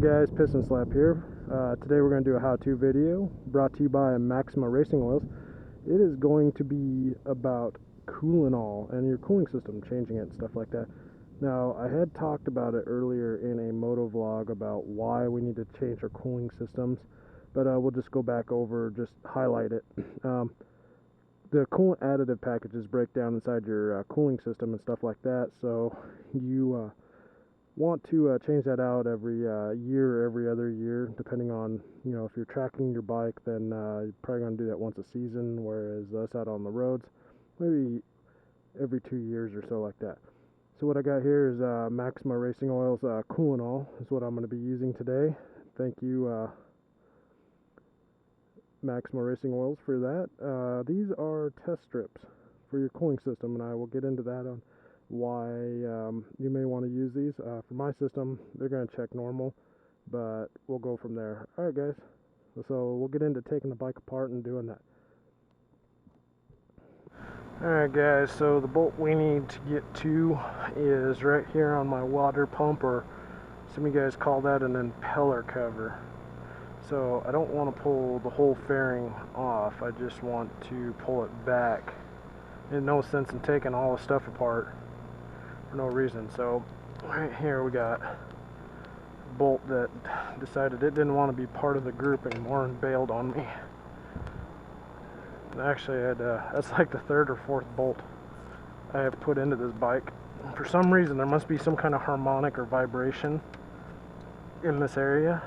guys, Piston Slap here. Today we're going to do a how-to video brought to you by Maxima Racing oils. It is going to be about Coolanol and your cooling system, changing it and stuff like that. Now, I had talked about it earlier in a moto vlog about why we need to change our cooling systems, but we'll just go back over, just highlight it. The coolant additive packages break down inside your cooling system and stuff like that, so you want to change that out every year or every other year, depending on, if you're tracking your bike, then you're probably going to do that once a season, whereas us out on the roads, maybe every 2 years or so, like that. So what I got here is Maxima Racing Oils Coolanol is what I'm going to be using today. Thank you, Maxima Racing Oils, for that. These are test strips for your cooling system, and I will get into that on why you may want to use these. For my system, they're going to check normal, but we'll go from there. Alright guys, so we'll get into taking the bike apart and doing that. Alright guys, so the bolt we need to get to is right here on my water pump, or some of you guys call that an impeller cover. So I don't want to pull the whole fairing off, I just want to pull it back. There's no sense in taking all the stuff apart for no reason. So right here we got a bolt that decided it didn't want to be part of the group anymore and bailed on me. And actually that's like the third or fourth bolt I have put into this bike. For some reason there must be some kind of harmonic or vibration in this area,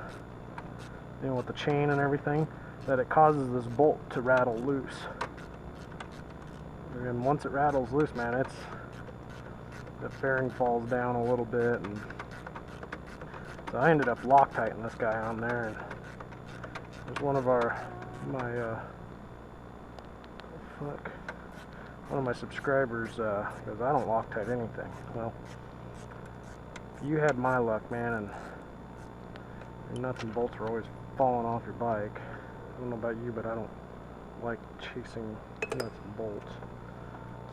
with the chain and everything, that it causes this bolt to rattle loose. And once it rattles loose, man, the fairing falls down a little bit, and so I ended up Loctiting this guy on there. And it was one of my subscribers goes, "I don't Loctite anything." Well, if you had my luck, man, and your nuts and bolts are always falling off your bike. I don't know about you, but I don't like chasing nuts and bolts.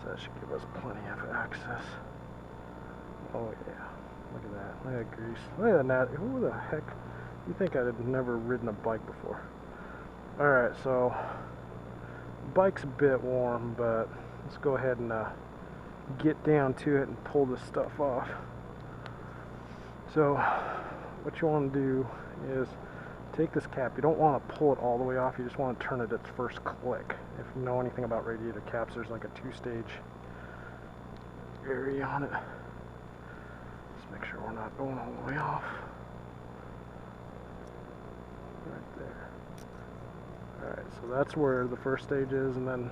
So that should give us plenty of access. Oh yeah, look at that. Look at that grease. Look at that. Who the heck? You think I'd have never ridden a bike before? Alright, so the bike's a bit warm, but let's go ahead and get down to it and pull this stuff off. So what you want to do is take this cap. You don't want to pull it all the way off, you just want to turn it its first click. If you know anything about radiator caps, there's like a 2-stage area on it. Just make sure we're not going all the way off. Right there. Alright, so that's where the first stage is, and then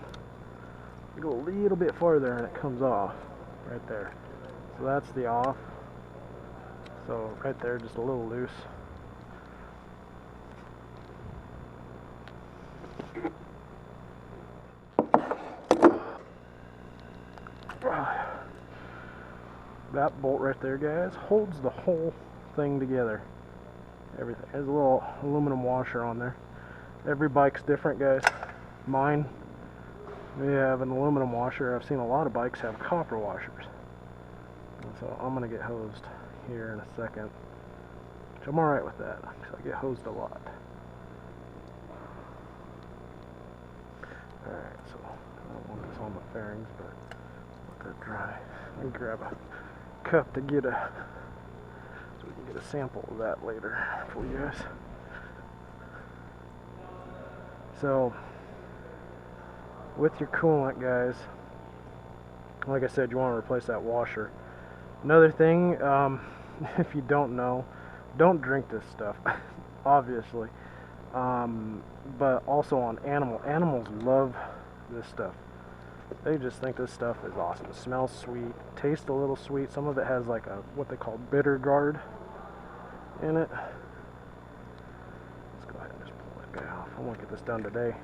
you go a little bit farther and it comes off. Right there. So that's the off. So right there, just a little loose. That bolt right there, guys, holds the whole thing together. Everything. There's a little aluminum washer on there. Every bike's different, guys. Mine, we have an aluminum washer. I've seen a lot of bikes have copper washers. And so I'm going to get hosed here in a second, which I'm alright with that, because I get hosed a lot. Alright, so I don't want this on the fairings, but let that dry. Let me grab a cup to get so we can get a sample of that later for you guys. So with your coolant, guys, like I said, you want to replace that washer. Another thing, if you don't know, don't drink this stuff, obviously, but also on animals love this stuff. They just think this stuff is awesome. It smells sweet, tastes a little sweet. Some of it has like what they call bitter guard in it. Let's go ahead and just pull that guy off. I want to get this done today.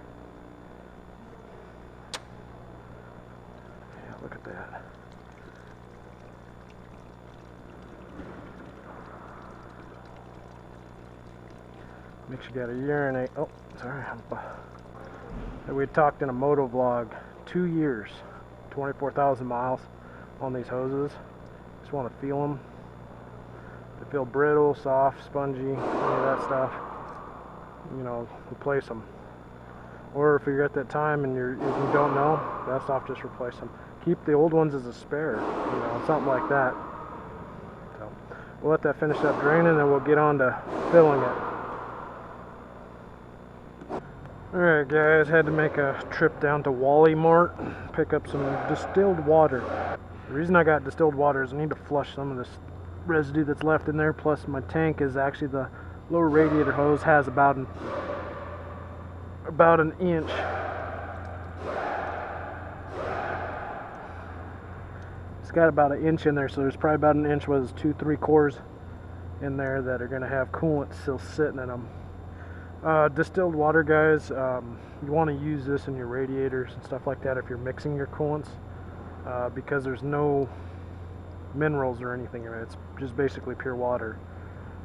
Yeah, look at that. Makes you gotta urinate. Oh, sorry. We had talked in a moto vlog. 2 years, 24,000 miles on these hoses. Just want to feel them. they feel brittle, soft, spongy, any of that stuff, you know, replace them. Or if you're at that time and you don't know, best off just replace them. Keep the old ones as a spare, you know, something like that. So we'll let that finish up draining, and then we'll get on to filling it. Alright guys, had to make a trip down to Wally Mart, pick up some distilled water. The reason I got distilled water is I need to flush some of this residue that's left in there, plus my tank is actually, the lower radiator hose has about an inch. It's got about an inch in there, so there's probably about an inch, was 2-3 cores in there that are going to have coolant still sitting in them. Distilled water, guys, you want to use this in your radiators and stuff like that if you're mixing your coolants, because there's no minerals or anything in it. It's just basically pure water.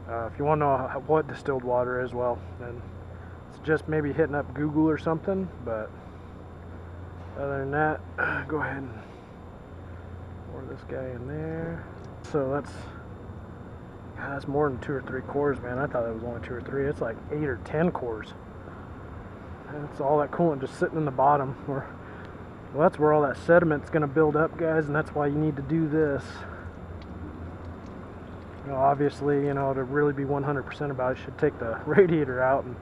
If you want to know what distilled water is, well, then it's just maybe hitting up Google or something. But other than that, go ahead and pour this guy in there. So that's more than 2 or 3 cores, man. I thought it was only 2 or 3. It's like 8 or 10 cores. That's all that coolant just sitting in the bottom. Well, that's where all that sediment's going to build up, guys, and that's why you need to do this. You know, obviously, you know, to really be 100% about it, you should take the radiator out, and,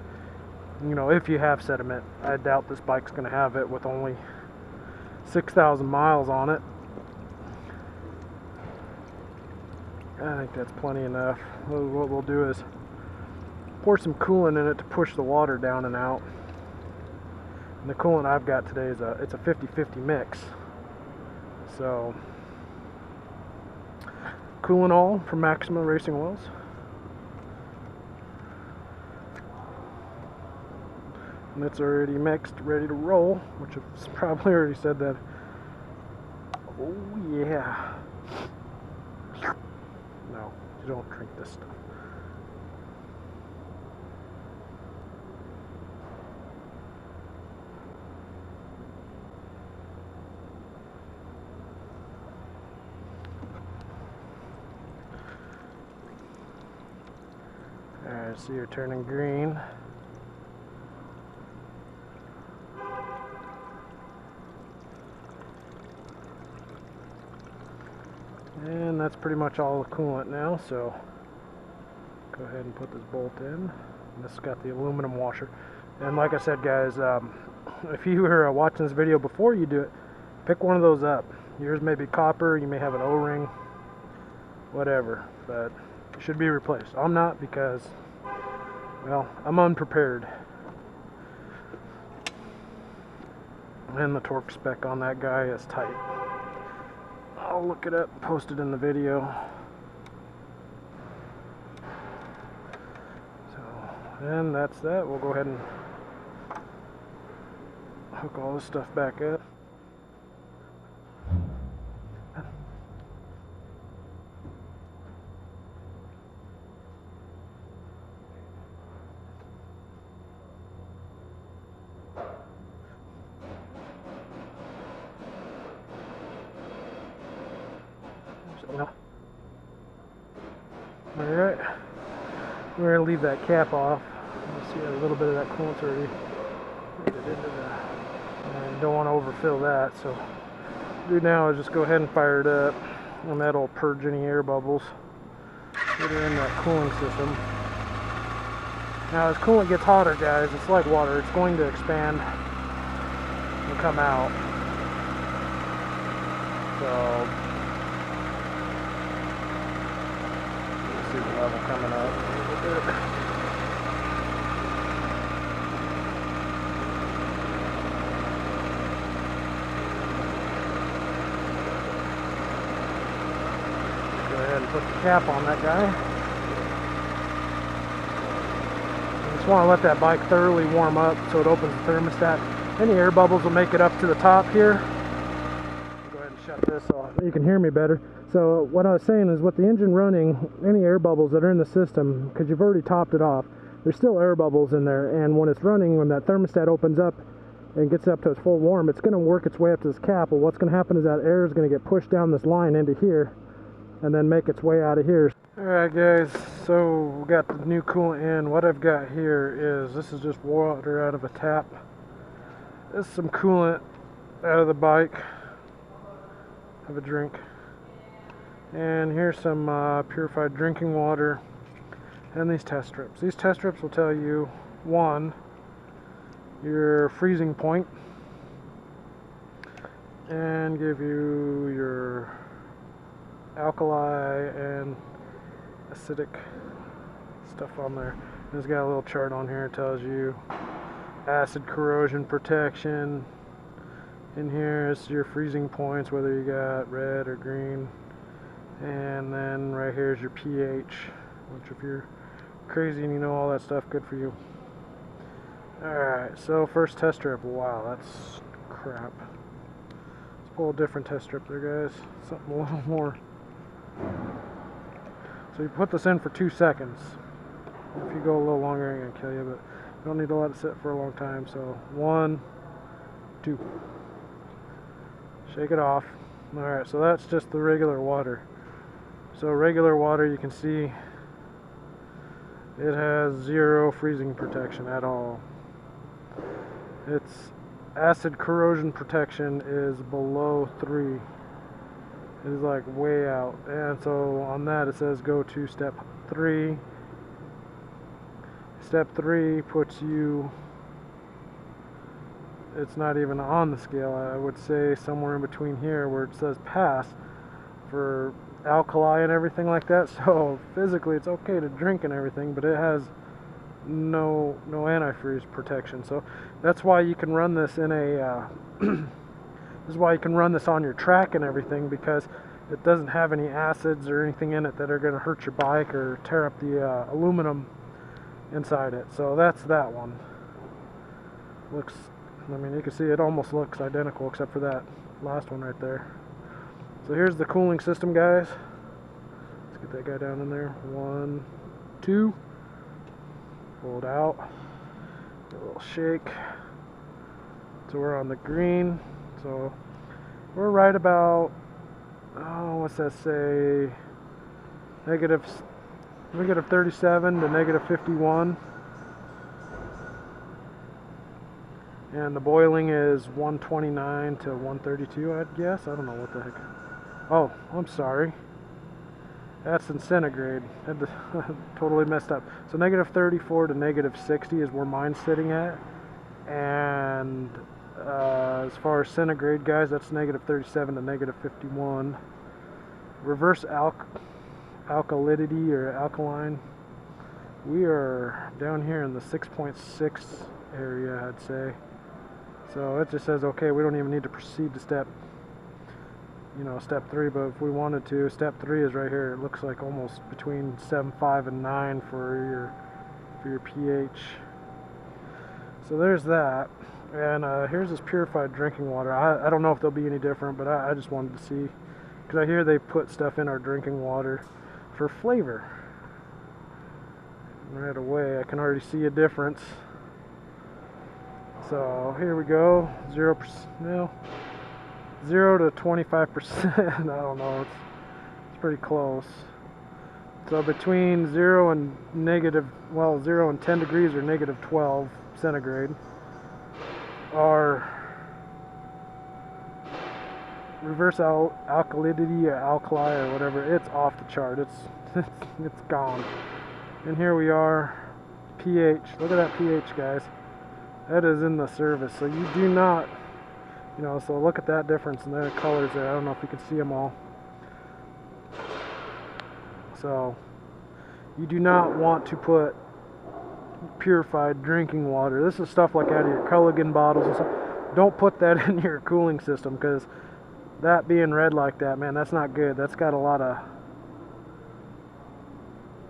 you know, if you have sediment. I doubt this bike's going to have it with only 6,000 miles on it. I think that's plenty enough. What we'll do is pour some coolant in it to push the water down and out. And the coolant I've got today is it's a 50-50 mix. So Coolanol from Maxima Racing oils. And it's already mixed, ready to roll, which I've probably already said that. Oh yeah. No, you don't drink this stuff. Alright, so you're turning green. And that's pretty much all the coolant now, so go ahead and put this bolt in. And this has got the aluminum washer. And like I said, guys, if you were watching this video before you do it, pick one of those up. Yours may be copper, you may have an O-ring, whatever, but it should be replaced. I'm not, because, well, I'm unprepared. And the torque spec on that guy is tight. I'll look it up, post it in the video. So, and that's that. We'll go ahead and hook all this stuff back up. Alright, we're going to leave that cap off. You see a little bit of that coolant already into the, and don't want to overfill that, so what we'll do now is just go ahead and fire it up, and that'll purge any air bubbles that are in that cooling system. Now as coolant gets hotter, guys, it's like water, it's going to expand and come out. So see the level coming up a little bit. Go ahead and put the cap on that guy. You just want to let that bike thoroughly warm up so it opens the thermostat. Any air bubbles will make it up to the top here. Go ahead and shut this off. You can hear me better. So what I was saying is, with the engine running, any air bubbles that are in the system, because you've already topped it off, there's still air bubbles in there, and when it's running, when that thermostat opens up and gets up to its full warm, it's going to work its way up to this cap. Well, what's going to happen is that air is going to get pushed down this line into here and then make its way out of here. Alright guys, so we got the new coolant in. What I've got here is, this is just water out of a tap. This is some coolant out of the bike. Have a drink. And here's some purified drinking water and these test strips. These test strips will tell you, one, your freezing point, and give you your alkali and acidic stuff on there. And it's got a little chart on here. It tells you acid corrosion protection. In here is your freezing points, whether you got red or green. And then right here is your pH, which if you're crazy and you know all that stuff, good for you. Alright, so first test strip. Wow, that's crap. Let's pull a different test strip there, guys. Something a little more. So you put this in for 2 seconds. If you go a little longer, I'm going to kill you, but you don't need to let it sit for a long time. So 1, 2. Shake it off. Alright, so that's just the regular water. So regular water, you can see it has 0 freezing protection at all. Its acid corrosion protection is below 3. It is like way out. And so on that it says go to step 3. Step 3 puts you, it's not even on the scale, I would say somewhere in between here where it says pass for alkali and everything like that. So physically it's okay to drink and everything, but it has no antifreeze protection. So that's why you can run this in a this is why you can run this on your track and everything, because it doesn't have any acids or anything in it that are going to hurt your bike or tear up the aluminum inside it. So that's that one. Looks, I mean, you can see it almost looks identical except for that last one right there. So here's the cooling system, guys. Let's get that guy down in there. 1, 2. Pull it out. Give it a little shake. So we're on the green. So we're right about, oh, what's that say? Negative 37 to negative 51. And the boiling is 129 to 132, I'd guess. I don't know what the heck. Oh, I'm sorry. That's in centigrade. Totally messed up. So negative 34 to negative 60 is where mine's sitting at. And as far as centigrade, guys, that's negative 37 to negative 51. Reverse alkalinity or alkaline. We are down here in the 6.6 area, I'd say. So it just says, okay, we don't even need to proceed to step 3, but if we wanted to, step 3 is right here. It looks like almost between 7.5 and 9 for your pH. So there's that. And here's this purified drinking water. I don't know if they'll be any different, but I just wanted to see, because I hear they put stuff in our drinking water for flavor. Right away, I can already see a difference. So here we go. 0 to 25%. I don't know. It's pretty close. So between 0 and 0 and 10 degrees or negative 12 centigrade. Our reverse alkalinity or alkali or whatever, it's off the chart. It's gone. And here we are, pH. Look at that pH, guys. That is in the service. So you do not, so look at that difference in the colors there. I don't know if you can see them all. So you do not want to put purified drinking water. This is stuff like out of your Culligan bottles and stuff. Don't put that in your cooling system, because that being red like that, man, that's not good. That's got a lot of,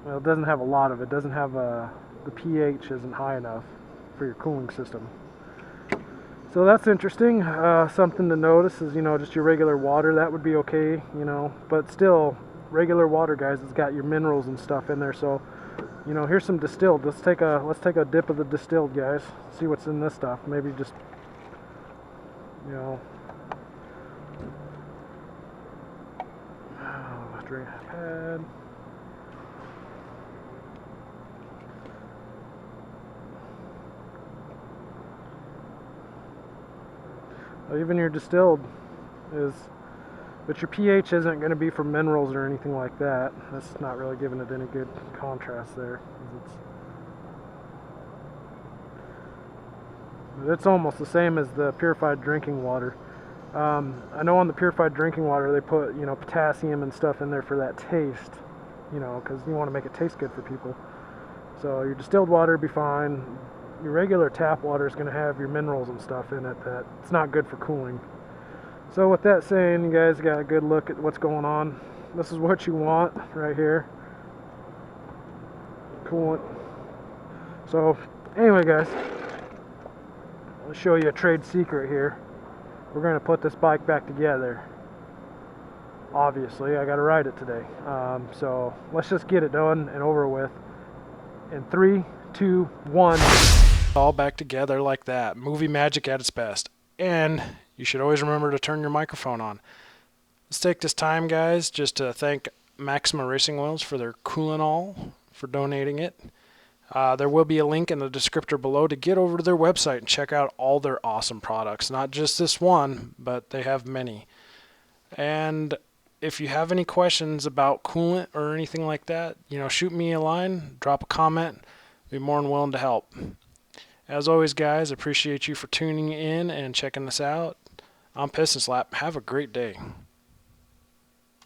well, it doesn't have a lot of it. It doesn't have the pH isn't high enough for your cooling system. So that's interesting. Something to notice is, just your regular water, that would be okay, but still, regular water, guys, it's got your minerals and stuff in there. So, here's some distilled. Let's take a dip of the distilled, guys. See what's in this stuff. Maybe just, drink pad. Even your distilled is, but your pH isn't going to be from minerals or anything like that. That's not really giving it any good contrast there. It's almost the same as the purified drinking water. I know on the purified drinking water they put, you know, potassium and stuff in there for that taste, you know, because you want to make it taste good for people. So your distilled water will be fine. Your regular tap water is going to have your minerals and stuff in it that it's not good for cooling. So with that saying, you guys got a good look at what's going on. This is what you want right here. Coolant. So anyway, guys, I'll show you a trade secret here. We're going to put this bike back together. Obviously, I got to ride it today. So let's just get it done and over with. In 3, 2, 1. All back together like that. Movie magic at its best. And you should always remember to turn your microphone on. Let's take this time, guys, just to thank Maxima Racing Oils for their Coolanol, for donating it. There will be a link in the descriptor below to get over to their website and check out all their awesome products. Not just this one, but they have many. And if you have any questions about coolant or anything like that, you know, shoot me a line, drop a comment. Be more than willing to help. As always, guys, appreciate you for tuning in and checking this out. I'm Piston Slap. Have a great day.